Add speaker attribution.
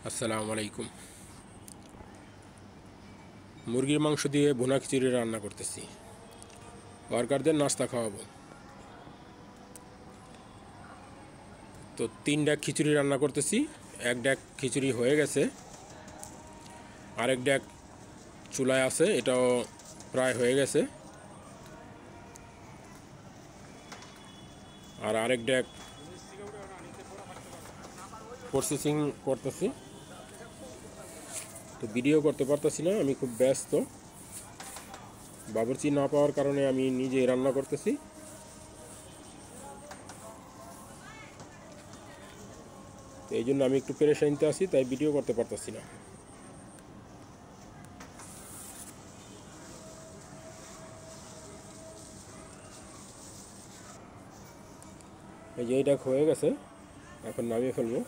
Speaker 1: আসসালামু আলাইকুম। মুরগির মাংস দিয়ে ভুনা খিচুড়ি রান্না করতেছি, ওয়ার্কারদের নাস্তা খাওয়াবো। তো 3 ডেক খিচুড়ি রান্না করতেছি। 1 ডেক খিচুড়ি হয়ে গেছে, আরেক ডেক চুলায় আছে, এটাও প্রায় হয়ে গেছে। আর আরেক ডেক প্রসেসিং করতেছি। তো ভিডিও করতে পারতেছি না, আমি খুব ব্যস্ত। বাবুর্চি না পাওয়ার কারণে আমি নিজেই রান্না করতেছি। তো এই জন্য আমি একটু পেরেশানিতে আছি, তাই ভিডিও করতে পারতেছি না। এই যে এইটা হয়ে গেছে, এখন নামিয়ে ফেলবো।